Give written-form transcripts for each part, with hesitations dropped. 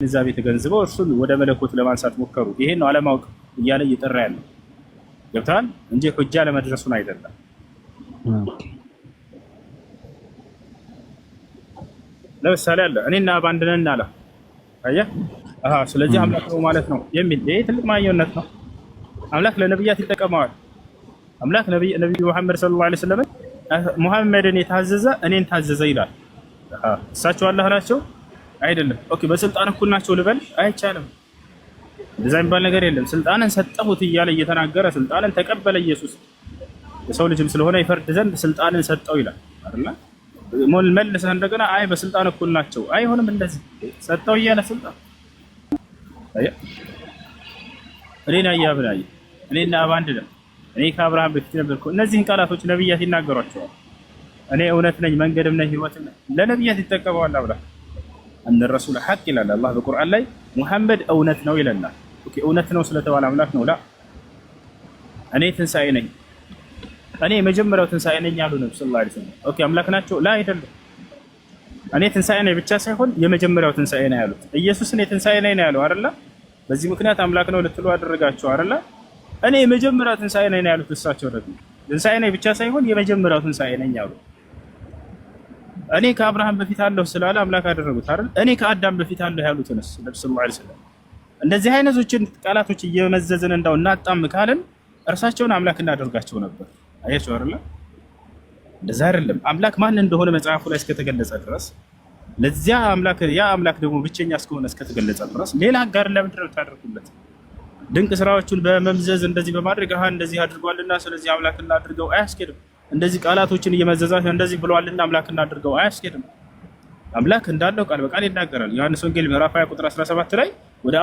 እዛ ቤት ገንዝበው እርሱን ወደ መለኮት ለማንሳት ሞከሩ። ይሄን ነው አለማወቅ እያለ እየጠራ ያለው ገብታል እንጂ ሁጃ ለመድረሱን አይደለም። ለምሳሌ አለ እኔና ባንድ ነን አለ አያ ስለዚህ አምላክ ነው ማለት ነው የሚል ይሄ ትልቅ ማየነት ነው። አምላክ ለነብያት ይጠቀማዋል። አምላክ ነብዩ መሐመድ ሰለላሁ ዐለይሂ ወሰለም ሙሐመድን የታዘዘ እኔን ታዘዘ ይላል። እሳቸው አላህ ናቸው አይደለም። ኦኬ በስልጣን እኩል ናቸው ልበል? አይቻልም። እንደዛ የሚባል ነገር የለም። ስልጣንን ሰጠሁት እያለ እየተናገረ ስልጣንን ተቀበለ ኢየሱስ የሰው ልጅም ስለሆነ ይፈርድ ዘንድ ስልጣንን ሰጠው ይላል አይደል? መልሰህ እንደገና አይ በስልጣን እኩል ናቸው አይሆንም። እንደዚህ ሰጠው እያለ ስልጣን እኔና ያብራይ እኔና ባንድ ነው እኔ ከአብርሃም በፊት ነበርኩ። እነዚህን ቃላቶች ነብያት ይናገሯቸዋል። እኔ እውነት ነኝ መንገድም ነኝ ህይወትም ነኝ ለነብያት ይጠቀማዋል። አብርሃም እነ ረሱል ሐቅ ይላል አላህ በቁርአን ላይ ሙሐመድ እውነት ነው ይለናል። ኦኬ እውነት ነው ስለተባለ አምላክ ነው ላ እኔ ትንሳኤ ነኝ እኔ መጀመሪያው ትንሳኤ ነኝ ያሉ ነብዩ ሰለላሁ ዐለይሂ ወሰለም ኦኬ አምላክ ናቸው ላ አይደለም። እኔ ትንሳኤ ነኝ ብቻ ሳይሆን የመጀመሪያው ትንሳኤ ነው ያሉት። ኢየሱስ እኔ ትንሳኤ ነኝ ነው ያለው አይደል? በዚህ ምክንያት አምላክ ነው ልትሉ አደረጋቸው አይደል? እኔ የመጀመሪያው ትንሳኤ ነኝ ያሉት እሳቸው ደግሞ ትንሳኤ ነኝ ብቻ ሳይሆን የመጀመሪያው ትንሳኤ ነኝ ያሉ። እኔ ከአብርሃም በፊት አለሁ ስላለ አምላክ አደረጉት አይደል? እኔ ከአዳም በፊት አለሁ ያሉትንስ ነብዩ ሰለላሁ ዐለይሂ ወሰለም እንደዚህ አይነቶችን ቃላቶች እየመዘዝን እንዳው እናጣም ካልን እርሳቸውን አምላክ እናደርጋቸው ነበር። አያችሁ አይደል? እንደዛ አይደለም። አምላክ ማን እንደሆነ መጽሐፉ ላይ እስከተገለጸ ድረስ ለዚያ አምላክ ያ አምላክ ደግሞ ብቸኛ እስከሆነ እስከተገለጸ ድረስ ሌላ ጋር ለምንድን ነው ታደርጉለት? ድንቅ ስራዎቹን በመምዘዝ እንደዚህ በማድረግ እንደዚህ አድርጓልና ስለዚህ አምላክ እናድርገው አያስኬድም። እንደዚህ ቃላቶችን እየመዘዛት እንደዚህ ብለዋልና አምላክ እናድርገው አያስኬድም። አምላክ እንዳለው ቃል በቃል ይናገራል። ዮሐንስ ወንጌል ምዕራፍ 20 ቁጥር 17 ላይ ወደ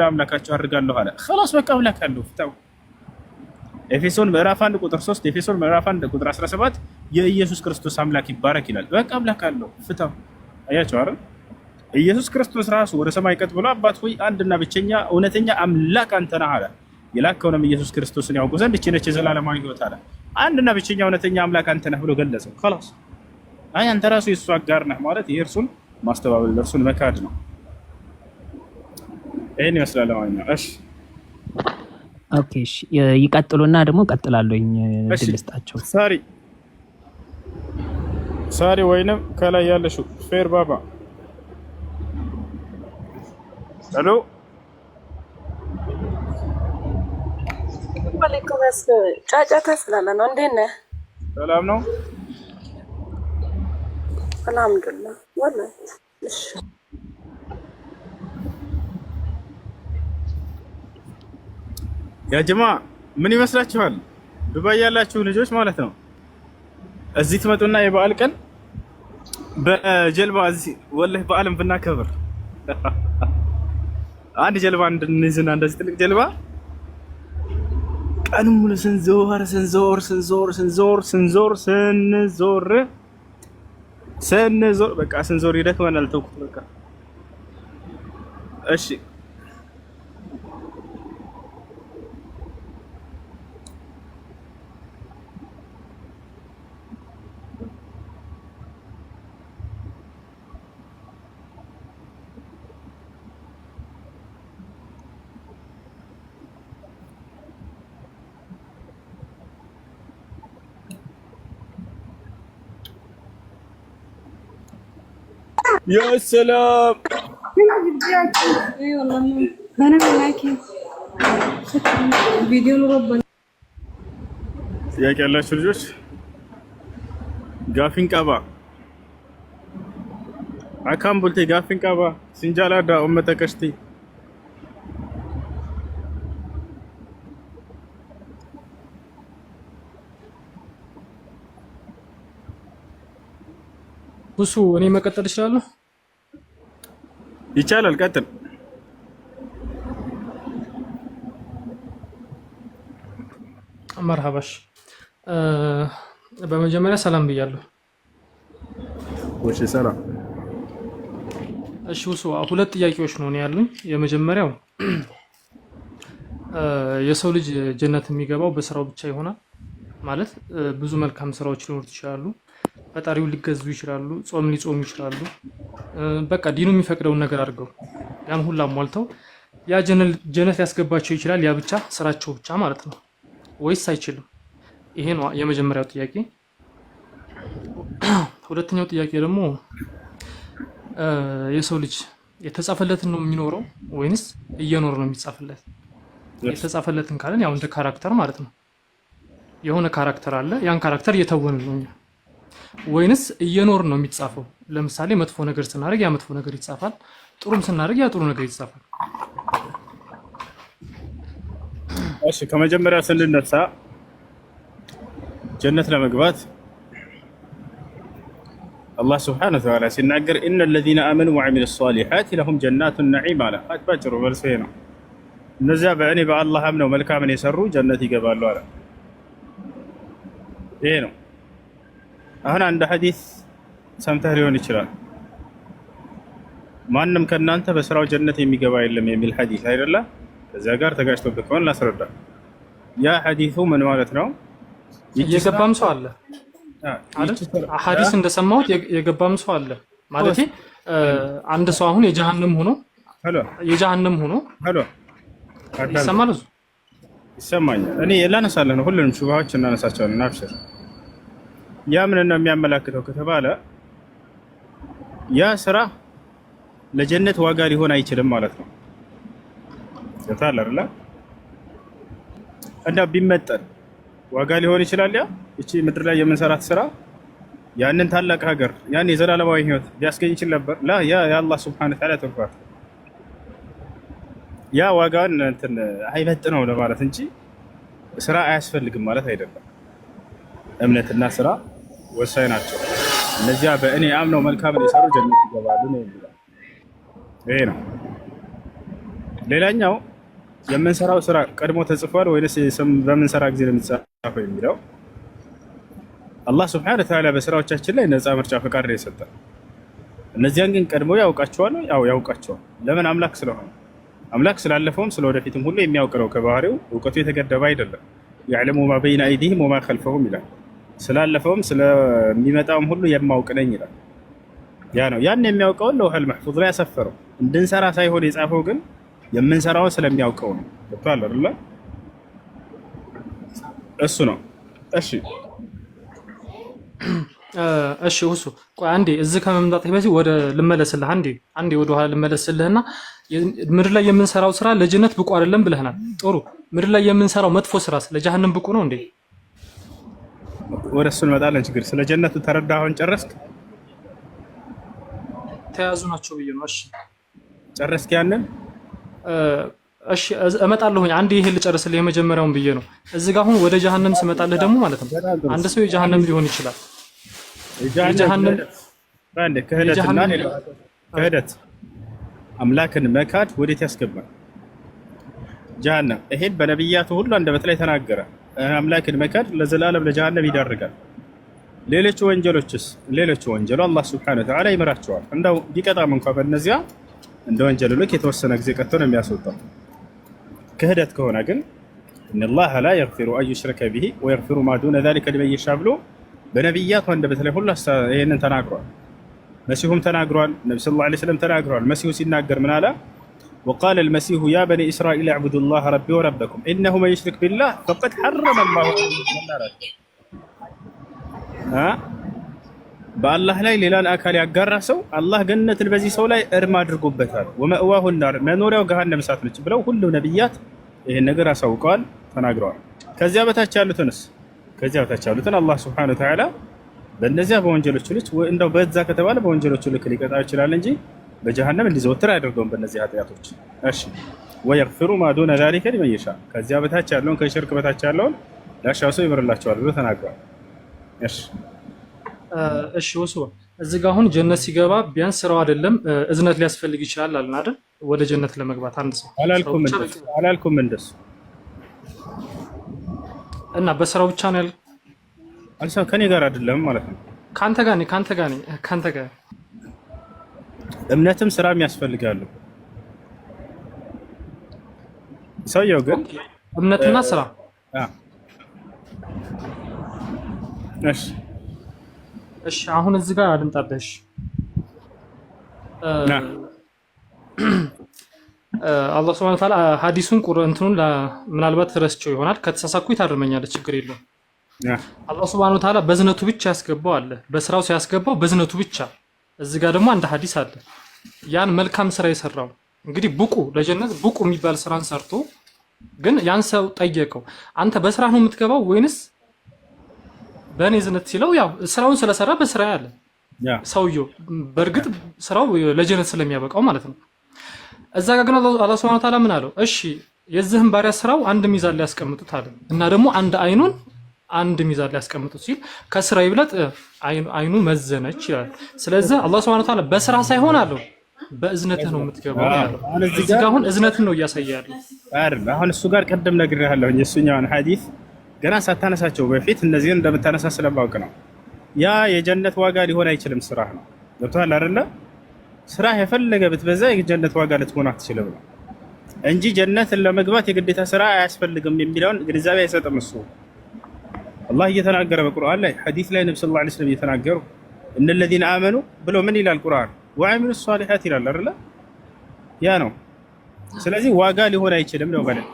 አምላካቸው አድርጋለሁ አለ። خلاص በቃ አምላክ አለው ፍታው። ኤፌሶን ምዕራፍ 1 ቁጥር 3 ኤፌሶን ምዕራፍ 1 ቁጥር 17 የኢየሱስ ክርስቶስ አምላክ ይባረክ ይላል። በቃ አምላክ አለው ፍታው። አያችሁ አይደል? ኢየሱስ ክርስቶስ ራሱ ወደ ሰማይ ቀጥ ብሎ አባት ሆይ አንድና ብቸኛ እውነተኛ አምላክ አንተ ነህ አለ። የላከውንም ኢየሱስ ክርስቶስን ያውቁ ዘንድ እቺ ነች የዘላለማዊ ሕይወት አለ። አንድና ብቸኛ እውነተኛ አምላክ አንተ ነህ ብሎ ገለጸው። خلاص አይ አንተ ራሱ የሱ አጋር ነህ ማለት የእርሱን ማስተባበል እርሱን መካድ ነው። ይሄን ይመስላል ማለት ነው። እሺ ኦኬ እሺ ይቀጥሉና ደግሞ ቀጥላለሁኝ ድልስጣቸው ሳሪ ወይንም ከላይ ያለሽው ፌር ባባ ሄሎ ወለከመስ ጫጫታ ስላለ ነው። እንዴት ነህ? ሰላም ነው። አልሐምዱሊላህ ወላሂ። እሺ ያ ጀማ ምን ይመስላችኋል? ዱባይ ያላችሁ ልጆች ማለት ነው እዚህ ትመጡና የበዓል ቀን በጀልባ እዚህ ወላሂ በዓልን ብናከብር አንድ ጀልባ እንድንይዝና እንደዚህ ትልቅ ጀልባ ቀኑን ሙሉ ስንዞር በቃ ስንዞር ይደክመናል። ተውኩት በቃ እሺ يا سلام اي والله انا معاكي فيديو ربنا ጥያቄ ያላችሁ ልጆች ጋፊን ቀባ አካም ቡልቴ ጋፊን ቀባ ሲንጃላዳ ኡመተ ከሽቲ እሱ እኔ መቀጠል እችላለሁ? ይቻላል። ቀጥል። መርሐባሽ በመጀመሪያ ሰላም ብያለሁ። ወሽ ሰላም። እሺ እሱ ሁለት ጥያቄዎች ነው ያሉኝ። የመጀመሪያው የሰው ልጅ ጀነት የሚገባው በስራው ብቻ ይሆናል ማለት ብዙ መልካም ስራዎች ሊኖሩት ይችላሉ፣ ፈጣሪውን ሊገዙ ይችላሉ፣ ጾም ሊጾሙ ይችላሉ። በቃ ዲኑ የሚፈቅደውን ነገር አድርገው ያን ሁላ ሟልተው ያ ጀነት ሊያስገባቸው ይችላል? ያ ብቻ ስራቸው ብቻ ማለት ነው ወይስ አይችልም? ይሄ ነው የመጀመሪያው ጥያቄ። ሁለተኛው ጥያቄ ደግሞ የሰው ልጅ የተጻፈለትን ነው የሚኖረው ወይንስ እየኖረ ነው የሚጻፍለት? የተጻፈለትን ካለን ያው እንደ ካራክተር ማለት ነው። የሆነ ካራክተር አለ፣ ያን ካራክተር እየተወንን ነው እኛ፣ ወይንስ እየኖር ነው የሚጻፈው? ለምሳሌ መጥፎ ነገር ስናደርግ ያ መጥፎ ነገር ይጻፋል፣ ጥሩም ስናደርግ ያ ጥሩ ነገር ይጻፋል። እሺ ከመጀመሪያ ስንነሳ ጀነት ለመግባት አላህ ስብሐነሁ ወተዓላ ሲናገር ኢነ ለዚነ አመኑ ወዐሚሉ ሷሊሓት ለሁም ጀናቱ ነዒም አለ። ባጭሩ መልሱ ይሄ ነው። እነዚያ በእኔ በአላህ አምነው መልካምን የሰሩ ጀነት ይገባሉ አለ። ይሄ ነው። አሁን አንድ ሐዲስ ሰምተህ ሊሆን ይችላል። ማንም ከእናንተ በስራው ጀነት የሚገባ የለም የሚል ሐዲስ አይደለ? ከዚያ ጋር ተጋጭቶብህ ከሆነ ላስረዳ። ያ ሐዲሱ ምን ማለት ነው? የገባም ሰው አለ ሐዲስ እንደሰማሁት የገባም ሰው አለ ማለት አንድ ሰው አሁን የጀሃነም ሆኖ ይሰማል። ይሰማኛል። እኔ ላነሳለህ ነው። ሁሉንም ሹብሃዎች እናነሳቸዋለን። አብሽር። ያ ምን ነው የሚያመላክተው ከተባለ ያ ስራ ለጀነት ዋጋ ሊሆን አይችልም ማለት ነው። ዘታል አይደለ? እና ቢመጠን ዋጋ ሊሆን ይችላል። ያ እቺ ምድር ላይ የምንሰራት ስራ ያንን ታላቅ ሀገር ያን የዘላለማዊ ህይወት ሊያስገኝ ይችል ነበር። ላ ያ የአላህ ሱብሓነሁ ወተዓላ ተንኳት ያ ዋጋን እንትን አይመጥነው ለማለት እንጂ ስራ አያስፈልግም ማለት አይደለም። እምነትና ስራ ወሳኝ ናቸው። እነዚያ በእኔ አምነው መልካምን የሰሩ ጀነት ይገባሉ ነው የሚለው። ይሄ ነው። ሌላኛው የምንሰራው ስራ ቀድሞ ተጽፏል ወይስ በምንሰራ ጊዜ ነው የሚጻፈው የሚለው አላህ ሱብሓነሁ ወተዓላ በስራዎቻችን ላይ ነፃ ምርጫ ፈቃድ ነው የሰጠን። እነዚያን ግን ቀድሞ ያውቃቸዋል። ያው ያውቃቸዋል። ለምን? አምላክ ስለሆነ። አምላክ ስላለፈውም ስለወደፊትም ሁሉ የሚያውቅ ነው። ከባህሪው እውቀቱ የተገደበ አይደለም። ያዕለሙ ማ በይነ አይዲሂም ወማ ኸልፈሁም ይላል። ስላለፈውም ስለሚመጣውም ሁሉ የማውቅ ነኝ ይላል። ያ ነው። ያን የሚያውቀውን ለውሐል መሕፉዝ ላይ ያሰፈረው እንድንሰራ ሳይሆን የጻፈው ግን የምንሰራውን ስለሚያውቀው ነው። ገብቶሃል አይደል? እሱ ነው። እሺ እሺ ሁሱ ቆይ አንዴ እዚህ ከመምጣት በፊት ወደ ልመለስልህ። አንዴ ወደ ኋላ ልመለስልህና ምድር ላይ የምንሰራው ስራ ለጀነት ብቁ አይደለም ብለህናል። ጥሩ። ምድር ላይ የምንሰራው መጥፎ ስራስ ለጀሃነም ብቁ ነው እንዴ? ወደ እሱ እንመጣለን። ችግር ስለ ጀነቱ ተረዳህ? አሁን ጨረስክ? ተያዙ ናቸው ብዬ ነው። እሺ ጨረስክ ያንን? እሺ እመጣለሁኝ። አንዴ ይሄ ልጨርስልህ የመጀመሪያውን ብዬ ነው። እዚህ ጋር አሁን ወደ ጀሃነም ስመጣልህ ደግሞ ማለት ነው አንድ ሰው የጀሃነም ሊሆን ይችላል። የጀሃነም ባንድ ክህደት አምላክን መካድ ወዴት ያስገባል? ጀሃነም። ይሄን በነብያቱ ሁሉ አንደበት ላይ ተናገረ። አምላክን መካድ ለዘላለም ለጀሃነም ይዳርጋል። ሌሎች ወንጀሎችስ? ሌሎች ወንጀሉ አላህ ሱብሓነሁ ወተዓላ ይምራቸዋል። እንደው ቢቀጣም እንኳን በእነዚያ እንደ ወንጀሉ ልክ የተወሰነ ጊዜ ቀጥቶ ነው የሚያስወጣው። ክህደት ከሆነ ግን ኢነላህ ላ የግፊሩ አን ዩሽረከ ቢሂ ወየግፊሩ ማ ዱነ ዛሊከ ሊመን የሻእ ብሎ በነቢያቱ አንደበት ላይ ሁሉ ይሄንን ተናግሯል። መሲሁም ተናግሯል። ነቢ ሰለላሁ ዐለይሂ ወሰለም ተናግሯል። መሲሁ ሲናገር ምን አለ? ወቃለ አልመሲሁ ያ በኒ እስራኢል አዕቡዱ ላህ ረቢ ወረበኩም ኢነሁ መን ዩሽሪክ ቢላህ ፈቀድ ሐረመ ላሁ በአላህ ላይ ሌላን አካል ያጋራ ሰው አላህ ገነትን በዚህ ሰው ላይ እርም አድርጎበታል። ወመእዋሁ ናር መኖሪያው ገሃነም እሳት ነች ብለው ሁሉም ነቢያት ይህን ነገር አሳውቀዋል፣ ተናግረዋል። ከዚያ በታች ያሉትንስ? ከዚያ በታች ያሉትን አላህ ሱብሓነሁ ወተዓላ በእነዚያ በወንጀሎቹ ልክ እንደው በዛ ከተባለ በወንጀሎቹ ልክ ሊቀጣ ይችላል እንጂ በጀሃነም እንዲዘወትር አያደርገውም በእነዚህ ኃጢአቶች። እሺ ወየግፊሩ ማ ዱነ ዛሊከ ሊመን የሻእ ከዚያ በታች ያለውን ከሽርክ በታች ያለውን ላሻው ሰው ይምርላቸዋል ብሎ ተናግሯል። እሺ ወሱ እዚህ ጋር አሁን ጀነት ሲገባ ቢያንስ ስራው አይደለም እዝነት ሊያስፈልግ ይችላል አለን አይደል? ወደ ጀነት ለመግባት አንድ ሰው አላልኩም እንደሱ እና በስራው ብቻ ነው ያለው። አልሰው ከኔ ጋር አይደለም ማለት ነው። ካንተ ጋር እምነትም ስራም ያስፈልጋሉ። ሰውየው ግን እምነትና ስራ እሺ አሁን እዚህ ጋር አልምጣበሽ። አላህ ሱብሓነሁ ወተዓላ ሐዲሱን ቁርአኑን ምናልባት ረስቸው ይሆናል ከተሳሳኩ ይታርመኛለች ችግር የለውም። አላህ ሱብሓነሁ ወተዓላ በዝነቱ ብቻ ያስገባው አለ በስራው ሲያስገባው በዝነቱ ብቻ። እዚህ ጋር ደግሞ አንድ ሐዲስ አለ ያን መልካም ስራ የሰራው እንግዲህ ብቁ ለጀነት ብቁ የሚባል ስራን ሰርቶ ግን ያን ሰው ጠየቀው አንተ በስራ ነው የምትገባው ወይንስ በእኔ ዝነት ሲለው ያው ስራውን ስለሰራ በስራ ያለ ሰውየው በእርግጥ ስራው ለጀነት ስለሚያበቃው ማለት ነው። እዛ ጋር ግን አላህ ሱብሓነሁ ወተዓላ ምን አለው? እሺ የዚህን ባሪያ ስራው አንድ ሚዛን ላይ ያስቀምጡት አለ እና ደግሞ አይኑን አንድ ሚዛን ላይ ያስቀምጡት ሲል ከስራ ይብለጥ አይኑ መዘነች ይላል። ስለዚህ አላህ ሱብሓነሁ ወተዓላ በስራ ሳይሆን አለው በእዝነትህ ነው የምትገባው ያለው። እዚህ ጋር አሁን እዝነትን ነው እያሳየ ያለው አይደል? አሁን እሱ ጋር ቀደም ነግሬሃለሁ የሱኛውን ሐዲስ ገና ሳታነሳቸው በፊት እነዚህን እንደምታነሳ ስለማውቅ ነው። ያ የጀነት ዋጋ ሊሆን አይችልም ስራ ነው። ገብቶሃል አይደለ? ስራ የፈለገ ብትበዛ የጀነት ዋጋ ልትሆን አትችልም ነው እንጂ ጀነትን ለመግባት የግዴታ ስራ አያስፈልግም የሚለውን ግንዛቤ አይሰጥም እሱ። አላህ እየተናገረ በቁርአን ላይ ሐዲስ ላይ ነብዩ ሰለላሁ ዐለይሂ ወሰለም እየተናገሩ እነለዚነ አመኑ ብሎ ምን ይላል ቁርአን ወአሚሉ ሷሊሃት ይላል አይደለ? ያ ነው። ስለዚህ ዋጋ ሊሆን አይችልም ነው ማለት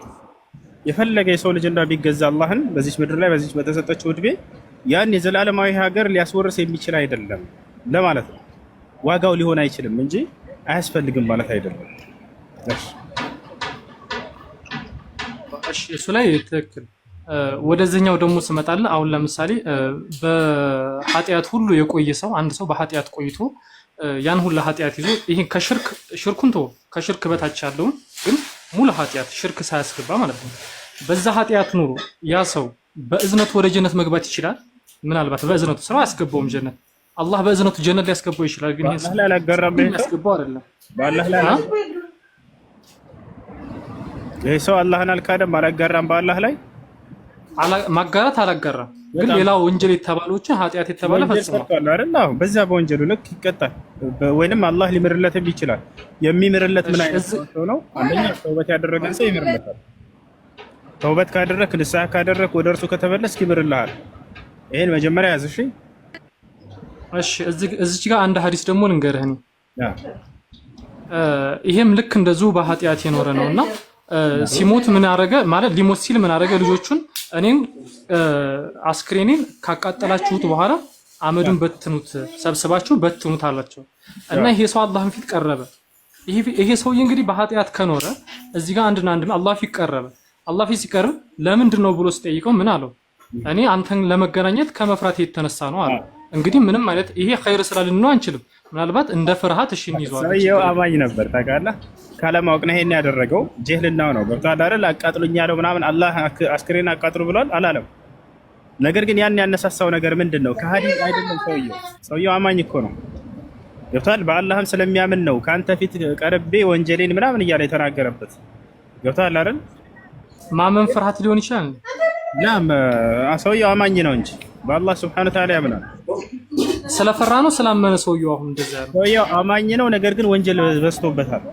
የፈለገ የሰው ልጅ ቢገዛ አላህን በዚህ ምድር ላይ በዚህ በተሰጠችው ዕድሜ ያን የዘላለማዊ ሀገር ሊያስወርስ የሚችል አይደለም ለማለት ነው። ዋጋው ሊሆን አይችልም እንጂ አያስፈልግም ማለት አይደለም። እሺ እሱ ላይ ትክክል። ወደዚህኛው ደግሞ ስመጣለህ አሁን ለምሳሌ በኃጢአት ሁሉ የቆየ ሰው አንድ ሰው በኃጢአት ቆይቶ ያን ሁሉ ኃጢአት ይዞ ይሄን ሽርኩን ተወው ከሽርክ በታች ያለውን ግን ሙሉ ኃጢአት ሽርክ ሳያስገባ ማለት ነው በዛ ኃጢአት ኑሮ ያ ሰው በእዝነቱ ወደ ጀነት መግባት ይችላል። ምናልባት በእዝነቱ ስራ አያስገባውም ጀነት አላህ በእዝነቱ ጀነት ሊያስገባው ይችላል። ግን ይሄን አላህ አላገራም ያስገባው አይደለም በአላህ ላይ ይሄ ሰው አላህን አልካደም አላገራም በአላህ ላይ ማጋራት አላጋራም። ግን ሌላው ወንጀል የተባሉትን ኃጢአት የተባለ ፈጽሟል አይደል? አዎ በዛ በወንጀሉ ልክ ይቀጣል ወይንም አላህ ሊምርለትም ይችላል። የሚምርለት ምን አይነት ሰው ነው? አንደኛ ተውበት ያደረገን ሰው ይምርለታል። ተውበት ካደረክ ንስሐ ካደረክ ወደ እርሱ ከተመለስክ ይምርልሃል። ይሄን መጀመሪያ ያዝ። እሺ እዚህ ጋር አንድ ሐዲስ ደግሞ ልንገርህ ነው። ይሄም ልክ እንደዚሁ በኃጢአት የኖረ ነውና ሲሞት ምን አረገ ማለት ሊሞት ሲል ምን አረገ? ልጆቹን እኔን አስክሬኔን ካቃጠላችሁት በኋላ አመዱን በትኑት ሰብስባችሁ በትኑት አላቸው እና ይሄ ሰው አላህን ፊት ቀረበ። ይሄ ሰውዬ እንግዲህ በኃጢአት ከኖረ እዚህ ጋር አንድና አንድ አላህ ፊት ቀረበ። አላህ ፊት ሲቀርብ ለምንድን ነው ብሎ ሲጠይቀው ምን አለው? እኔ አንተን ለመገናኘት ከመፍራት የተነሳ ነው አለ። እንግዲህ ምንም ማለት ይሄ ኸይር ስላልን ነው አንችልም። ምናልባት እንደ ፍርሃት እሺ እንይዟል። ሰውየው አማኝ ነበር ታውቃለህ። ካለማወቅ ነው ይሄን ያደረገው ጀህልናው ነው። ገብቶሃል አይደል? አቃጥሉኝ ያለው ምናምን አላህ አስክሬን አቃጥሉ ብሏል አላለም። ነገር ግን ያን ያነሳሳው ነገር ምንድነው? ከሐዲስ አይደለም። ሰውየው አማኝ እኮ ነው። ገብቶሃል? በአላህም ስለሚያምን ነው ካንተ ፊት ቀርቤ ወንጀሌን ምናምን እያለ የተናገረበት። ገብቶሃል አይደል? ማመን ፍርሃት ሊሆን ይችላል። ናም ሰውየው አማኝ ነው እንጂ በአላህ Subhanahu Wa Ta'ala ያምናል። ስለፈራ ነው ስላመነ ሰውየው አሁን እንደዛ ያለው ሰውየው አማኝ ነው። ነገር ግን ወንጀል በዝቶበታል።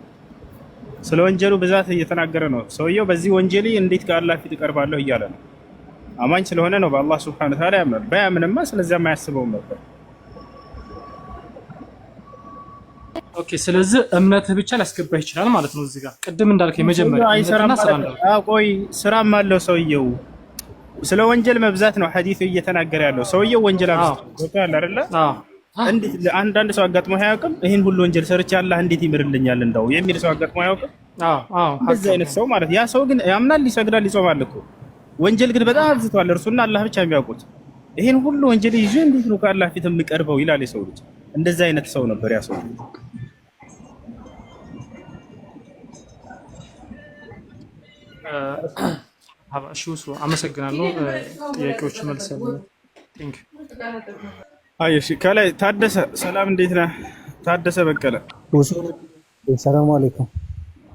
ስለ ወንጀሉ ብዛት እየተናገረ ነው። ሰውየው በዚህ ወንጀል እንዴት ከአላህ ፊት እቀርባለሁ እያለ ነው። አማኝ ስለሆነ ነው በአላህ Subhanahu Wa Ta'ala ያምናል። ባያምንማ ስለዚህ የማያስበው ነበር። ኦኬ ስለዚህ እምነትህ ብቻ ሊያስገባህ ይችላል ማለት ነው። እዚህ ጋር ቅድም እንዳልከኝ መጀመሪያ አይሰራም ማለት ቆይ ስራም አለው ሰውየው። ስለ ወንጀል መብዛት ነው ሐዲሱ እየተናገረ ያለው። ሰውየው ወንጀል አብዝቷል አይደለ? እንዴት አንዳንድ ሰው አጋጥሞ አያውቅም? ይሄን ሁሉ ወንጀል ሰርቼ አላህ እንዴት ይምርልኛል እንደው የሚል ሰው አጋጥሞ አያውቅም? እንደዚህ አይነት ሰው ማለት ያ ሰው ግን ያምናል፣ ይሰግዳል፣ ይጾማል እኮ ወንጀል ግን በጣም አብዝቷል። እርሱና አላህ ብቻ የሚያውቁት ይሄን ሁሉ ወንጀል ይዤ እንዴት ነው ከአላህ ፊት የምቀርበው ይላል የሰው ልጅ። እንደዚህ አይነት ሰው ነበር ያ ሰው። እሺ አመሰግናለሁ። ጥያቄዎች መልሰልኝ። ቴንክ ዩ። እሺ ከላይ ታደሰ ሰላም፣ እንዴት ነህ? ታደሰ በቀለ። ሰላም አለይኩም።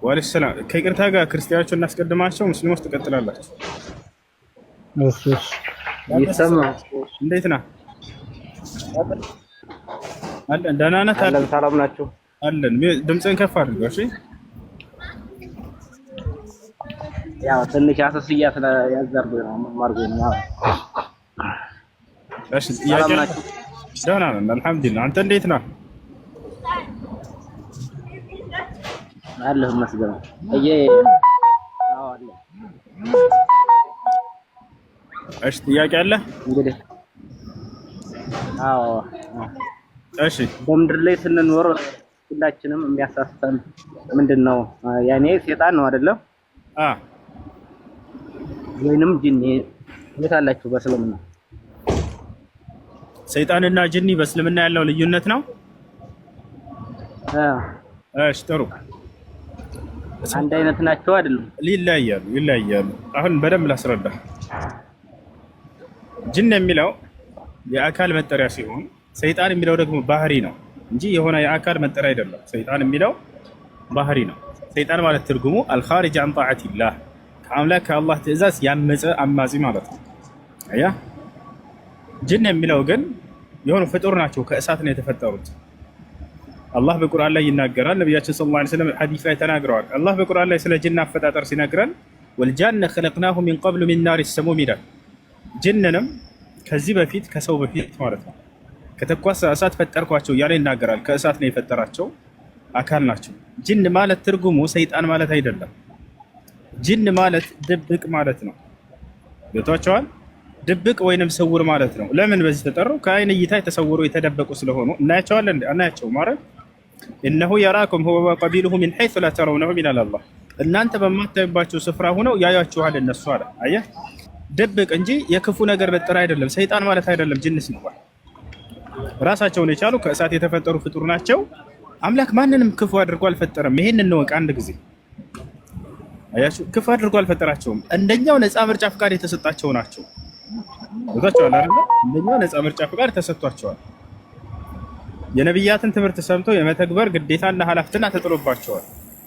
ወአለይኩም ሰላም። ከይቅርታ ጋር ክርስቲያኖች እናስቀድማቸው፣ ሙስሊሞች ትቀጥላላችሁ። እሺ ይሰማ። እንዴት ነህ? አለን። ደህና ነህ? ሰላም ናችሁ? አለን። ድምፅህን ከፍ አድርገው። እሺ ያው ትንሽ አሰስያ ስለያዘርኩ ነው ማርጎ ነው። እሺ ጥያቄ ደህና ነን አልሐምዱሊላህ። አንተ እንዴት ነህ? አለሁ መስገን አለ። እሺ ጥያቄ አለ እንግዲህ አዎ እሺ በምድር ላይ ስንኖር ሁላችንም የሚያሳስተን ምንድነው? ያኔ ሰይጣን ነው አይደለም? ወይንም ጂኒ የታላችሁ በእስልምና? ሰይጣንና ጂኒ በእስልምና ያለው ልዩነት ነው? እሺ ጥሩ። አንድ አይነት ናቸው አይደለም? ይለያያሉ። አሁን በደንብ ላስረዳ። ጂን የሚለው የአካል መጠሪያ ሲሆን ሰይጣን የሚለው ደግሞ ባህሪ ነው እንጂ የሆነ የአካል መጠሪያ አይደለም። ሰይጣን የሚለው ባህሪ ነው። ሰይጣን ማለት ትርጉሙ አልኻሪጅ አን ጣዓቲላህ ከአምላክ ከአላህ ትእዛዝ ያመፀ አማጺ ማለት ነው። አያ ጂን የሚለው ግን የሆኑ ፍጡር ናቸው፣ ከእሳት ነው የተፈጠሩት። አላህ በቁርአን ላይ ይናገራል። ነብያችን ሰለላሁ ዐለይሂ ወሰለም ሐዲስ ላይ ተናግረዋል። አላህ በቁርአን ላይ ስለ ጂን አፈጣጠር ሲነግረን ወልጃነ ኸለቅናሁ ሚን ቀብሉ ሚን ናሪ ሰሙም ይላል። ጂንንም ከዚህ በፊት ከሰው በፊት ማለት ነው ከተኳሰ እሳት ፈጠርኳቸው እያለ ይናገራል። ከእሳት ነው የፈጠራቸው አካል ናቸው። ጂን ማለት ትርጉሙ ሰይጣን ማለት አይደለም። ጂን ማለት ድብቅ ማለት ነው። ገብቷቸዋል? ድብቅ ወይንም ስውር ማለት ነው። ለምን በዚህ ተጠሩ? ከአይን እይታ የተሰወሩ የተደበቁ ስለሆኑ እናያቸዋለን። አናያቸው ማለት እነሁ የራኩም ሁወ ወቀቢሉሁ ሚን ሐይሱ ላ ተረውነሁም ይላል አላህ። እናንተ በማታዩባቸው ስፍራ ሆነው ያያችኋል እነሱ አለ። አየህ፣ ድብቅ እንጂ የክፉ ነገር መጠሪያ አይደለም። ሰይጣን ማለት አይደለም። ጂን ሲባል ራሳቸውን የቻሉ ከእሳት የተፈጠሩ ፍጡር ናቸው። አምላክ ማንንም ክፉ አድርጎ አልፈጠረም። ይሄን እንወቅ አንድ ጊዜ። አያችሁ፣ ክፉ አድርጎ አልፈጠራቸውም። እንደኛው ነፃ ምርጫ ፍቃድ የተሰጣቸው ናቸው። ወጣቸዋል አይደል? እንደኛው ነፃ ምርጫ ፍቃድ ተሰጥቷቸዋል። የነብያትን ትምህርት ሰምተው የመተግበር ግዴታና ኃላፊነትና ተጥሎባቸዋል።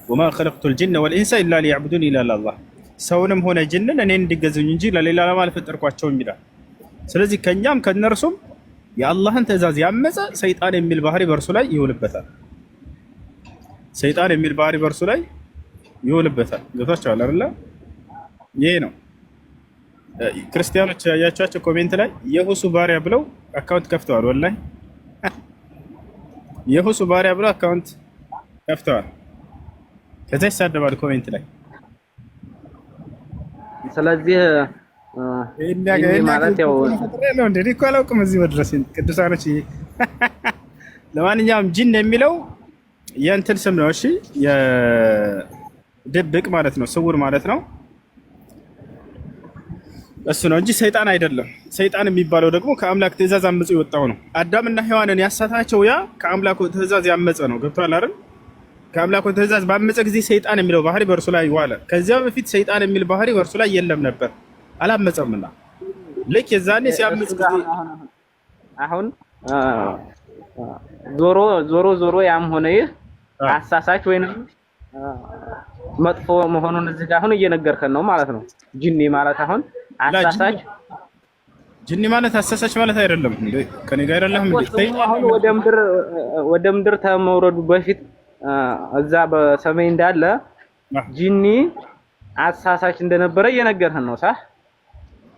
ወማ ኸለቅቱል ጂነ ወልኢንሰ ኢላ ሊያዕቡዱን ይላል አላህ። ሰውንም ሆነ ጂንን እኔን እንዲገዙኝ እንጂ ለሌላ ዓላማ አልፈጠርኳቸውም ይላል። ስለዚህ ከኛም ከነርሱም የአላህን ትእዛዝ ያመፀ ሰይጣን የሚል ባህሪ በእርሱ ላይ ይውልበታል። ሰይጣን የሚል ባህሪ በእርሱ ላይ ይውልበታል። ገብቷቸዋል አይደል? ይሄ ነው። ክርስቲያኖች ያያቸዋቸው ኮሜንት ላይ የሁሱ ባሪያ ብለው አካውንት ከፍተዋል። ወላሂ የሁሱ ባሪያ ብለው አካውንት ከፍተዋል። ከዛ ይሳደባል ኮሜንት ላይ። ስለዚህ ማለት ያው ነው እንዴ እኮ አላውቅም እዚህ መድረስ ቅዱሳኖች። ለማንኛውም ጂን የሚለው የእንትን ስም ነው። እሺ የድብቅ ማለት ነው፣ ስውር ማለት ነው። እሱ ነው እንጂ ሰይጣን አይደለም። ሰይጣን የሚባለው ደግሞ ከአምላክ ትእዛዝ አምጾ የወጣው ነው። አዳምና ሔዋንን ያሳታቸው ያ ከአምላኩ ትእዛዝ ያመፀ ነው። ገብቷል አይደል? ከአምላኩ ትእዛዝ ባመፀ ጊዜ ሰይጣን የሚለው ባህሪ በእርሱ ላይ ዋለ። ከዚያ በፊት ሰይጣን የሚል ባህሪ በእርሱ ላይ የለም ነበር፣ አላመፀምና። ልክ የዛኔ ሲያመፅ ጊዜ አሁን ዞሮ ያም ሆነ ይህ አሳሳች ወይንም መጥፎ መሆኑን እዚህ ጋር አሁን እየነገርከን ነው ማለት ነው። ጂኒ ማለት አሁን አሳሳች ጂኒ ማለት አሳሳች ማለት አይደለም። ከኔ ጋር አይደለም እንዴ? አሁን ወደ ምድር ተመውረዱ በፊት እዛ በሰማይ እንዳለ ጂኒ አሳሳች እንደነበረ እየነገርከን ነው። ሳህ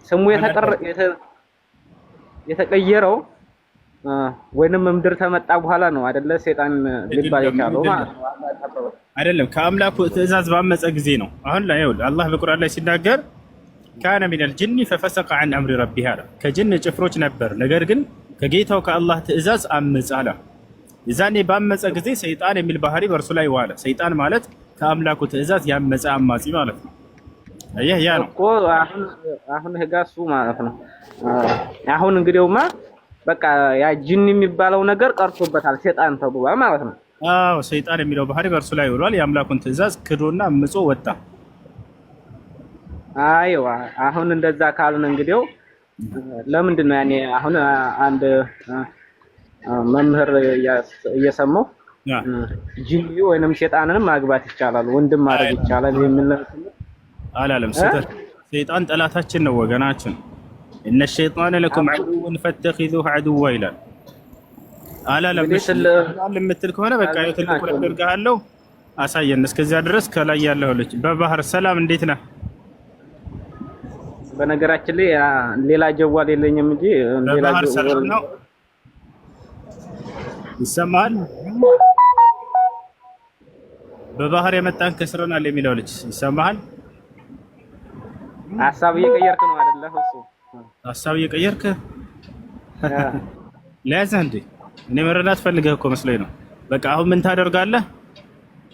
ስሙ የተቀየረው ወይንም ምድር ተመጣ በኋላ ነው አይደለ? ሰይጣን ሊባል የቻለው ማለት ነው አይደለም። ከአምላኩ ትእዛዝ ባመፀ ጊዜ ነው። አሁን ላይ ይኸውልህ አላህ በቁርአን ላይ ሲናገር ካነ ሚነል ጂኒ ፈፈሰቀ ዐን አምሪ ረቢህ አለ። ከጅን ጭፍሮች ነበር፣ ነገር ግን ከጌታው ከአላህ ትእዛዝ አመፀ አለ። የዛኔ ባመፀ ጊዜ ሰይጣን የሚል ባህሪ በእርሱ ላይ ዋለ። ሰይጣን ማለት ከአምላኩ ትእዛዝ ያመፀ አማጺ ማለት ነው። አየህ፣ ያ ነው እኮ አሁን ህጋሱ ማለት ነው። አሁን እንግዲያውማ በቃ ያ ጂኒ የሚባለው ነገር ቀርቶበታል፣ ሰይጣን ተብሏል ማለት ነው። አዎ፣ ሰይጣን የሚለው ባህሪ በእርሱ ላይ ውሏል። የአምላኩን ትእዛዝ ክዶና አምጾ ወጣ። አይዋ አሁን እንደዛ ካልን እንግዲያው ለምንድን ነው ያኔ አሁን አንድ መምህር እየሰማሁ ጂኒ ወይንም ሰይጣንንም ማግባት ይቻላል፣ ወንድም ማድረግ ይቻላል የሚል አላለም። ሰይጣን ጠላታችን ነው፣ ወገናችን። እነ ሸይጣን ለኩም ዐዱወን ፈተኺዙሁ ዐዱዋ ይላል። አላለም። የምትል ከሆነ በቃ ትልቁ አድርጋለሁ፣ አሳየን። እስከዚያ ድረስ ከላይ ያለው ልጅ በባህር ሰላም፣ እንዴት ነህ? በነገራችን ላይ ሌላ ጀዋል የለኝም እንጂ ሌላ ጀዋል ነው። ይሰማል? በባህር የመጣን ከስረናል የሚለው ልጅ ይሰማሃል? ሐሳብ እየቀየርክ ነው አይደለ? እሱ ሐሳብ እየቀየርክ ለያዘህ እንዴ? እኔ መረዳት ፈልገህ እኮ መስሎኝ ነው። በቃ አሁን ምን ታደርጋለህ?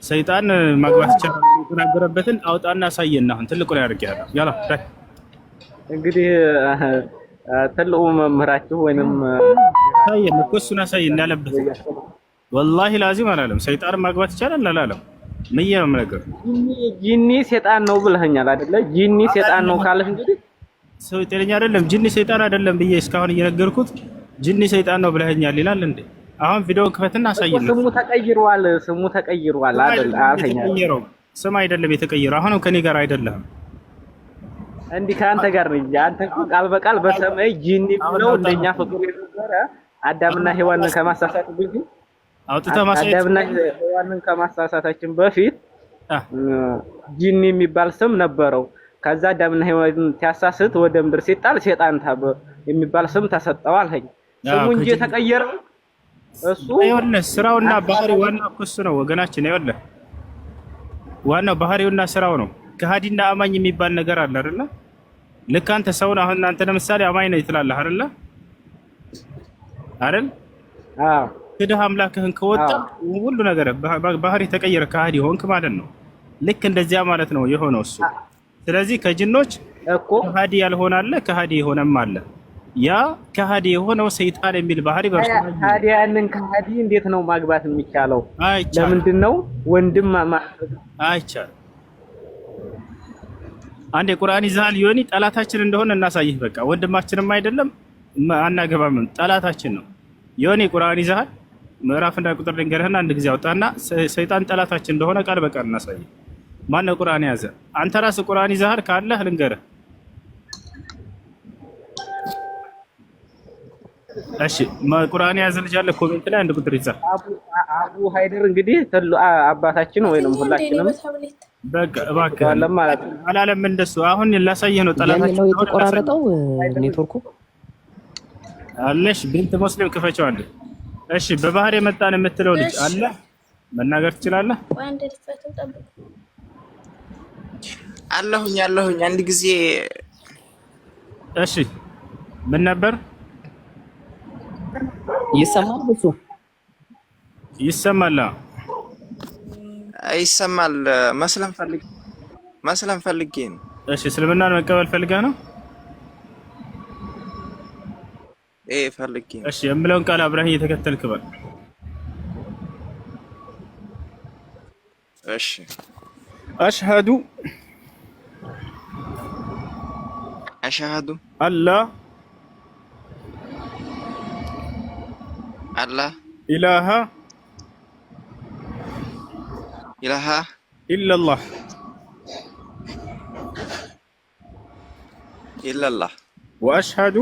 ሰይጣን ማግባት ይችላል የተናገረበትን አውጣና አሳየና አሁን ትልቁ ላይ አድርጌያለሁ። ያላ እንግዲህ ትልቁ መምህራችሁ ወይንም አሳየን እኮ እሱን አሳየን ያለበት ወላሂ ላዚም አላለም። ሰይጣን ማግባት ይቻላል አላለም። ምየም ነገር ጂኒ ሰይጣን ነው ብለኸኛል አይደለ? ጂኒ ሰይጣን ነው ካለህ እንግዲህ ሰው ጤነኛ አይደለም። ጂኒ ሰይጣን አይደለም ብዬ እስካሁን እየነገርኩት ጂኒ ሰይጣን ነው ብለኸኛል ይላል እንዴ? አሁን ቪዲዮውን ክፈትና አሳየን። ስሙ ተቀይሯል አይደል? አልተቀየረውም። ስም አይደለም የተቀየረው። አሁንም ከኔ ጋር አይደለም እንዲህ ከአንተ ጋር ነኝ። አንተ ቃል በቃል በሰማይ ጂኒ ብለው እንደኛ ፍጡር የነበረ አዳምና ሔዋንን ከማሳሳት በፊት አዳምና ሔዋንን ከማሳሳታችን በፊት ጂኒ የሚባል ስም ነበረው። ከዛ አዳምና ሔዋንን ሲያሳስት ወደ ምድር ሲጣል ሰይጣን የሚባል ስም ተሰጠው አልኸኝ። ስሙ እንጂ የተቀየረው እሱ ይኸውልህ ስራውና ባህሪው ዋናው እሱ ነው ወገናችን። ይኸውልህ ዋናው ባህሪውና ስራው ነው። ከሃዲና አማኝ የሚባል ነገር አለ አይደለ? ልክ አንተ ሰውን አሁን አንተ ለምሳሌ አማኝ ነኝ ትላለህ አይደለ? አይደል? አዎ ክደህ አምላክህን ከወጣ ሁሉ ነገር ባህሪ ተቀየረ፣ ከሃዲ ሆንክ ማለት ነው። ልክ እንደዚያ ማለት ነው የሆነው እሱ። ስለዚህ ከጅኖች እኮ ከሃዲ ያልሆነ አለ፣ ከሃዲ የሆነም አለ። ያ ከሃዲ የሆነው ሰይጣን የሚል ባህሪ በርሱ ታዲያ ያንን ከሃዲ እንዴት ነው ማግባት የሚቻለው? አይቻልም። ለምንድን ነው ወንድም ማድረግ አይቻልም? አንዴ ቁርአን ይዘሃል ዮኒ፣ ጠላታችን እንደሆነ እናሳይህ። በቃ ወንድማችንም አይደለም አናገባም፣ ጠላታችን ነው። ዮኒ ቁርአን ይዘሃል፣ ምዕራፍና ቁጥር ልንገርህና አንድ ጊዜ አውጣና ሰይጣን ጠላታችን እንደሆነ ቃል በቃል እናሳይህ። ማነው ቁርአን ያዘ? አንተ ራስህ ቁርአን ይዘሃል ካለህ ልንገርህ። እሺ ቁርአን ያዘ ልጅ አለ ኮሜንት ላይ አንድ ቁጥር ይጻፍ። አቡ ሃይደር እንግዲህ አባታችን ወይንም ሁላችንም በቃ እባክህ አላለም እንደሱ። አሁን ላሳየህ ነው ጠላታችን ነው የተቆራረጠው ኔትወርኩ አለሽ። ቢንት ሙስሊም ክፈችው አለ። እሺ በባህር የመጣን የምትለው ልጅ አለ መናገር ትችላለህ? አለሁኝ አንድ ጊዜ። እሺ ምን ነበር? ይሰማል? ብዙ ይሰማል? ይሰማል። መስለም ፈልጌ ነው። እሺ እስልምናን መቀበል ፈልገህ ነው? ፈልጌ ነው። እሺ የምለውን ቃል አብረህ እየተከተልክ በል። እሺ አሽሀዱ አላህ ኢላሃ ኢላላህ ወአሽሀዱ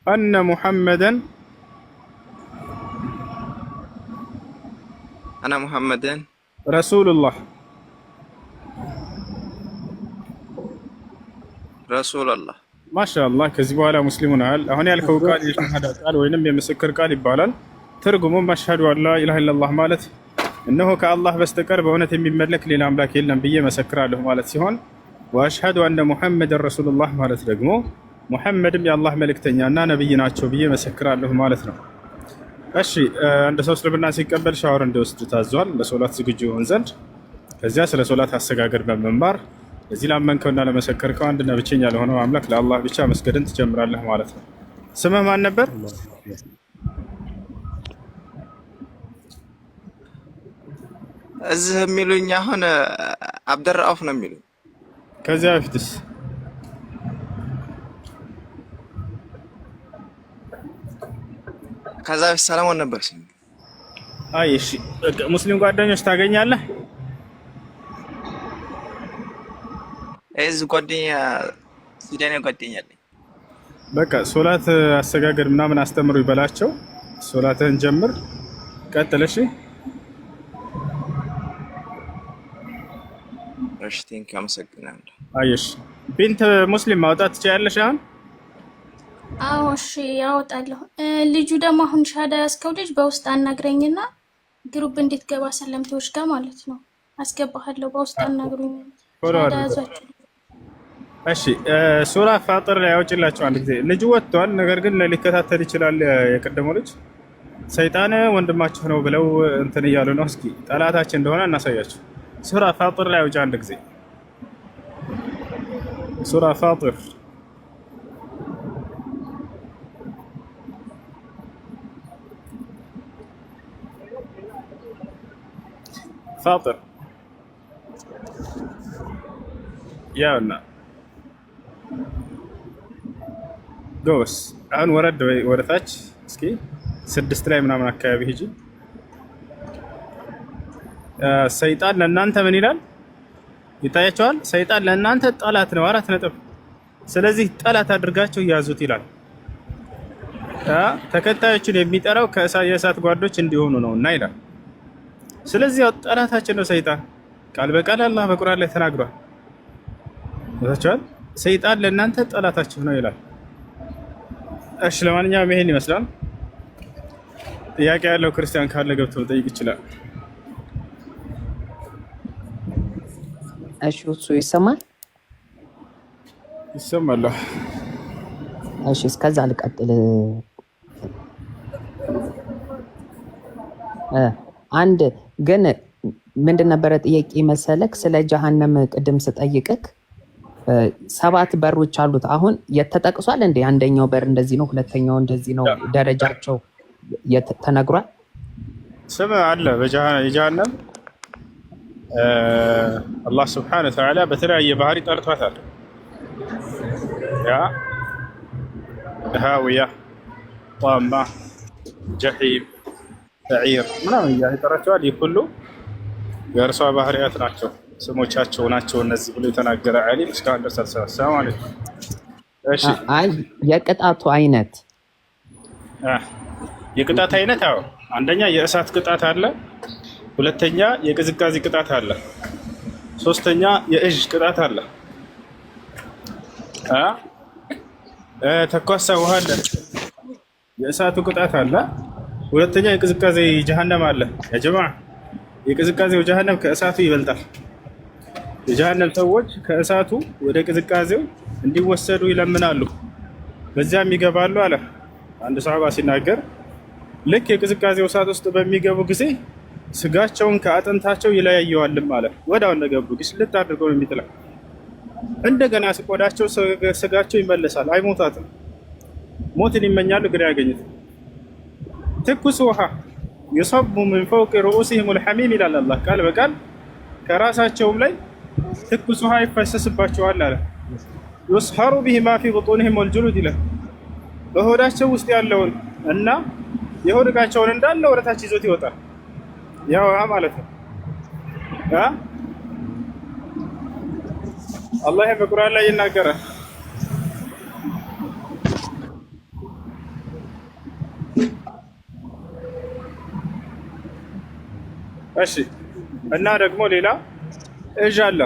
አነ ሙሐመደን ረሱሉላህ ማሻአላህ። ከዚህ በኋላ ሙስሊም ሆነሃል። አሁን ያልከው ቃል የሸሃዳ ቃል ወይንም የምስክር ቃል ይባላል። ትርጉሙም አሽሀዱ አላ ኢላሃ ኢለላህ ማለት እነሆ ከአላህ በስተቀር በእውነት የሚመለክ ሌላ አምላክ የለም ብዬ መሰክራለሁ ማለት ሲሆን፣ ወአሽሀዱ አነ ሙሐመደን ረሱሉላህ ማለት ደግሞ ሙሐመድም የአላህ መልእክተኛና ነብይ ናቸው ብዬ መሰክራለሁ ማለት ነው። እሺ አንድ ሰው እስልምና ሲቀበል ሻወር እንዲወስድ ታዟል ለሶላት ዝግጁ ይሆን ዘንድ። ከዚያ ስለ ሶላት አሰጋገድ በመማር እዚህ ላመንከውና ለመሰከርከው አንድና ብቸኛ ለሆነው አምላክ ለአላህ ብቻ መስገድን ትጀምራለህ ማለት ነው። ስምህ ማን ነበር? እዚህ የሚሉኝ አሁን አብደራኡፍ ነው የሚሉኝ። ከዚያ በፊትስ? ከዛ በፊት ሰለሞን ነበር ሲል። አይ እሺ ሙስሊም ጓደኞች ታገኛለህ? እዚህ ጓደኛ ሲዳኔ ጓደኛ አለኝ። በቃ ሶላት አሰጋገድ ምናምን አስተምሩ ይበላቸው። ሶላትህን ጀምር ቀጥል። እሺ ቴንክ አመሰግናለሁ። አየሽ ቢንት ሙስሊም ማውጣት ትችያለሽ? አሁን አዎ እሺ ያወጣለሁ። ልጁ ደግሞ አሁን ሻዳ ያስከው ልጅ በውስጥ አናግረኝና ግሩፕ እንድትገባ ሰለምቴዎች ጋር ማለት ነው አስገባሃለሁ። በውስጥ አናግሩኝ። ሻዳ ያዟቸው። እሺ ሱራ ፋጥር ላይ ያውጭላችሁ አንድ ጊዜ። ልጁ ወጥቷል፣ ነገር ግን ሊከታተል ይችላል። የቀደመው ልጅ ሰይጣን ወንድማችሁ ነው ብለው እንትን እያሉ ነው። እስኪ ጠላታችን እንደሆነ እናሳያችሁ። ሱራ ፋጥር ላይ ያውጭ አንድ ጊዜ። ሱራ ፋጥር ፋጥር ያውና ጎስ አሁን ወረድ ወደታች እስኪ 6 ላይ ምናምን አካባቢ ሂጂ። ሰይጣን ለእናንተ ምን ይላል ይታያቸዋል። ሰይጣን ለእናንተ ጠላት ነው 4 ነጥብ። ስለዚህ ጠላት አድርጋችሁ ያዙት ይላል። ተከታዮችን የሚጠራው የእሳት ጓዶች እንዲሆኑ ነውና ይላል። ስለዚህ ጠላታችን ነው ሰይጣን። ቃል በቃል አላህ በቁርአን ላይ ተናግሯል። ታቻል ሰይጣን ለእናንተ ጠላታችሁ ነው ይላል። እሺ ለማንኛውም ይሄን ይመስላል። ጥያቄ ያለው ክርስቲያን ካለ ገብቶ ጠይቅ ይችላል። እሺ እሱ ይሰማል? ይሰማል። እሺ እስከዛ ልቀጥል። አንድ ግን ምንድን ነበረ ጥያቄ መሰለክ? ስለ ጀሃነም ቅድም ስጠይቅክ 7 በሮች አሉት። አሁን የተጠቅሷል እንዴ? አንደኛው በር እንደዚህ ነው፣ ሁለተኛው እንደዚህ ነው፣ ደረጃቸው ተነግሯል? ስም አለ የጀሃነም አላህ ስብሐነሁ ወተዓላ በተለያየ ባህሪ ጠርቷታል። ያ ሃዊያ፣ ጣማ፣ ጀሂም፣ ሰዒር ምናምን እያለ ይጠራቸዋል። ይህ ሁሉ የእርሷ ባህሪያት ናቸው፣ ስሞቻቸው ናቸው እነዚህ ብሎ የተናገረ ዓሊም እስካሁን ድረስ አልሰበሰበም ማለት ነው። እሺ የቅጣቱ አይነት የቅጣት አይነት አዎ፣ አንደኛ የእሳት ቅጣት አለ፣ ሁለተኛ የቅዝቃዜ ቅጣት አለ፣ ሶስተኛ የእዥ ቅጣት አለ፣ ተኳሳ ውሃ አለ፣ የእሳቱ ቅጣት አለ፣ ሁለተኛ የቅዝቃዜ ጀሃነም አለ። ያ ጀማዓ የቅዝቃዜው ጀሃነም ከእሳቱ ይበልጣል። የጀሃነም ሰዎች ከእሳቱ ወደ ቅዝቃዜው እንዲወሰዱ ይለምናሉ፣ በዚያም ይገባሉ አለ አንድ ሰሃባ ሲናገር። ልክ የቅዝቃዜው እሳት ውስጥ በሚገቡ ጊዜ ስጋቸውን ከአጥንታቸው ይለያየዋልም ማለት ወዳው እንደገቡ ግስልት አድርገው ነው የሚጥለው። እንደገና ቆዳቸው ስጋቸው ይመለሳል፣ አይሞታትም። ሞትን ይመኛሉ ግን ያገኙት። ትኩስ ውሃ يصب من فوق رؤوسهم الحميم ይላል አላህ ቃል በቃል ከራሳቸውም ላይ ትኩስ ውሃ ይፈሰስባቸዋል አለ። يصهر به ما في بطونهم والجلود ይላል በሆዳቸው ውስጥ ያለውን እና የሆድ ዕቃቸውን እንዳለ ወደታች ይዞት ይወጣል። ያው ማለት ነው አላህ በቁርአን ላይ ይናገራል። እሺ እና ደግሞ ሌላ እጅ አለ።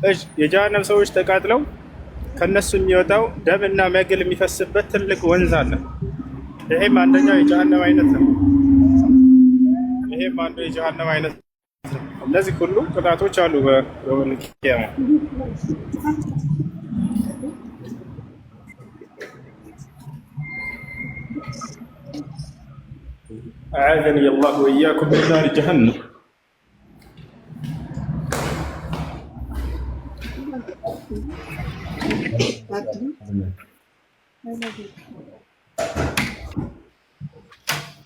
እጅ የጀሃነም ሰዎች ተቃጥለው ከነሱ የሚወጣው ደምና መግል የሚፈስበት ትልቅ ወንዝ አለ። ይሄም አንደኛው የጀሃነም አይነት ነው። ይሄም አንዱ የጀሃነም አይነት ነው። እነዚህ ሁሉ ቅጣቶች አሉ በየውመል ቂያማ። أعاذني الله وإياكم من نار جهنم.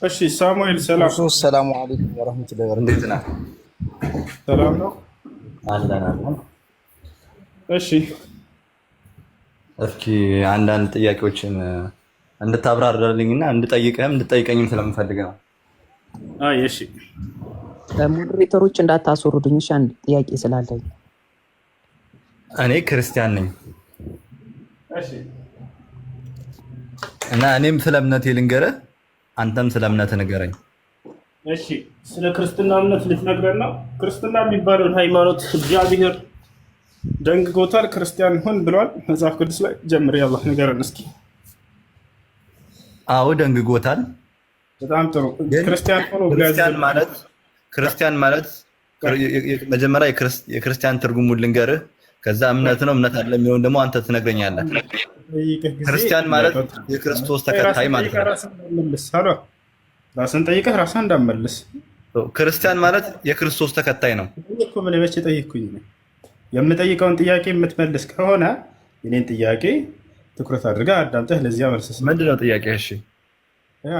እሺ ሳሙኤል ሰላም ሰላሙ አለይኩም ወራህመቱላሂ ወበረካቱህ። እንዴት ነህ? ሰላም ነው አለን አለን። እሺ እስኪ አንዳንድ ጥያቄዎችን እንድታብራራልኝና እንድጠይቀኝም ስለምፈልግ ነው። አይ እሺ ሞዴሬተሮች እንዳታስወርዱኝ እሺ። አንድ ጥያቄ ስላለኝ እኔ ክርስቲያን ነኝ። እሺ እና እኔም ስለ እምነቴ ልንገርህ፣ አንተም ስለ እምነትህ ንገረኝ። እሺ ስለ ክርስትና እምነት ልትነግረን ነው? ክርስትና የሚባለውን ሃይማኖት እግዚአብሔር ደንግጎታል። ክርስቲያን ሁን ብሏል መጽሐፍ ቅዱስ ላይ። ጀምር ያላህ ንገረን እስኪ። አዎ ደንግጎታል። በጣም ጥሩ። ክርስቲያን ማለት መጀመሪያ የክርስቲያን ትርጉሙን ልንገርህ፣ ከዛ እምነት ነው እምነት አይደለም የሚለውን ደግሞ አንተ ትነግረኛለህ። ክርስቲያን ማለት የክርስቶስ ተከታይ ማለት ነው። ራስን ጠይቀህ ራስን እንዳመልስ። ክርስቲያን ማለት የክርስቶስ ተከታይ ነው እኮ ምን ለበች ጠይቅኩኝ ነው የምጠይቀውን ጥያቄ የምትመልስ ከሆነ የኔን ጥያቄ ትኩረት አድርጋ አዳምጠህ ለዚያ መልስ። ምንድነው ጥያቄ? እሺ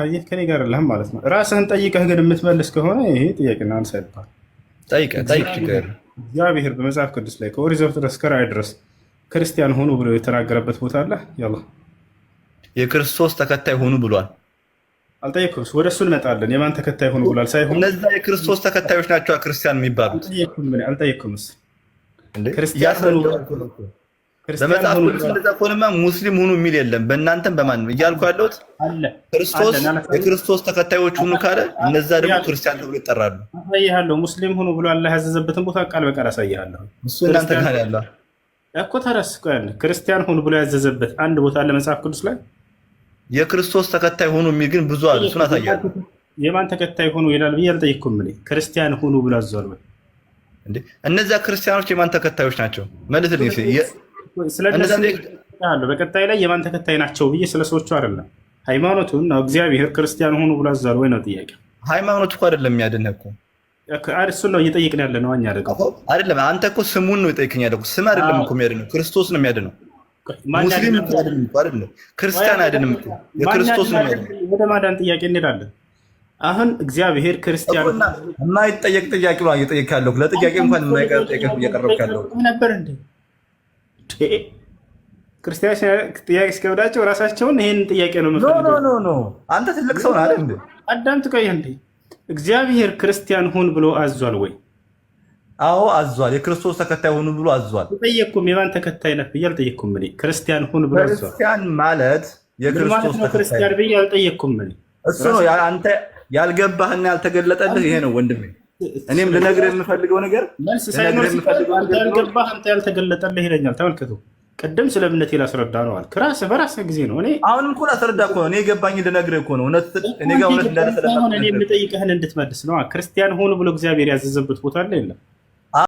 ይህ ከኔ ጋር አይደለም ማለት ነው። ራስህን ጠይቀህ ግን የምትመልስ ከሆነ ይሄ ጥያቄና አንሳ ይባል። ጠይቅ። እግዚአብሔር በመጽሐፍ ቅዱስ ላይ ከኦሪት ዘፍጥረት እስከ ራዕይ ድረስ ክርስቲያን ሆኑ ብሎ የተናገረበት ቦታ አለ? ያላ የክርስቶስ ተከታይ ሆኑ ብሏል። አልጠየቅኩም። ወደ እሱ እንመጣለን። የማን ተከታይ ሆኑ ብሏል ሳይሆን እነዛ የክርስቶስ ተከታዮች ናቸው ክርስቲያን የሚባሉት። አልጠየቅኩምስ በመጽሐፍ ቅዱስ እንደዛ ከሆነማ ሙስሊም ሁኑ የሚል የለም። በእናንተም በማንም እያልኩ ያለሁት ክርስቶስ የክርስቶስ ተከታዮች ሁኑ ካለ እነዛ ደግሞ ክርስቲያን ተብሎ ይጠራሉ። አሳይሃለሁ። ሙስሊም ሁኑ ብሎ አላህ ያዘዘበትን ቦታ ቃል በቃል አሳይሃለሁ። እሱ እናንተ ጋር ያለው እኮ ተረስኳል። ክርስቲያን ሁኑ ብሎ ያዘዘበት አንድ ቦታ አለ መጽሐፍ ቅዱስ ላይ። የክርስቶስ ተከታይ ሁኑ የሚል ግን ብዙ አሉ። እሱን አሳያለሁ። የማን ተከታይ ሁኑ ይላል ብዬ አልጠየቅኩም። እኔ ክርስቲያን ሁኑ ብሎ አዟል ወይ እንዴ? እነዛ ክርስቲያኖች የማን ተከታዮች ናቸው? መልስልኝ። በቀጣይ ላይ የማን ተከታይ ናቸው ብዬ ስለሰዎቹ አይደለም ሃይማኖቱን ነው። እግዚአብሔር ክርስቲያን ሁኑ ብሎ አዟል ወይ ነው ጥያቄ። ሃይማኖት እኮ አይደለም የሚያድነህ እኮ እሱን ነው እየጠየቅን ያለ ነው። እኛ ደግሞ አይደለም። አንተ እኮ ስሙን ነው የጠየቅኝ ያለው። ስም አይደለም እኮ የሚያድነው ክርስቶስ ነው የሚያድነው። ሙስሊም አይደለም እኮ አይደለም፣ ክርስቲያን አይደለም እኮ የክርስቶስ ነው የሚያድነው። ወደ ማዳን ጥያቄ እንሄዳለን። አሁን እግዚአብሔር ክርስቲያን የማይጠየቅ ጥያቄ ነው እየጠየቅህ ያለው። ለጥያቄ እንኳን የማይቀር ጥያቄ እያቀረብክ ያለው ነበር እንዴ? ክርስቲያኖች ጥያቄ እስከብዳቸው ራሳቸውን ይሄን ጥያቄ ነው የምፈልገው። ኖ አንተ ትልቅ ሰው ነህ አይደል? አዳምጥ ቆይ እንዴ። እግዚአብሔር ክርስቲያን ሁን ብሎ አዟል ወይ? አዎ አዟል። የክርስቶስ ተከታይ ሁኑ ብሎ አዟል። አልጠየቅኩም። የማን ተከታይ ነህ ብዬ አልጠየቅኩም። እኔ ክርስቲያን ሁን ብሎ አዟል። ክርስቲያን ማለት የክርስቶስ ተከታይ ክርስቲያን ብዬ አልጠየቅኩም። እኔ እሱ ነው አንተ ያልገባህና ያልተገለጠልህ ይሄ ነው ወንድሜ። እኔም ልነግርህ የምፈልገው ነገር መልስ ሳይኖር አንተ ያልገባህ አንተ ያልተገለጠልህ ይለኛል። ተመልከቱ፣ ቅድም ስለ እምነቴ ላስረዳ ነው አልክ። ራስህ በራስህ ጊዜ ነው። እኔ አሁንም እኮ ላስረዳ እኮ ነው። እኔ የገባኝ ልነግርህ እኮ ነው። እኔ ጋር እውነት እንዳለ እኔ የምጠይቅህን እንድትመልስ ነው። ክርስቲያን ሆኑ ብሎ እግዚአብሔር ያዘዘበት ቦታ አለ የለም?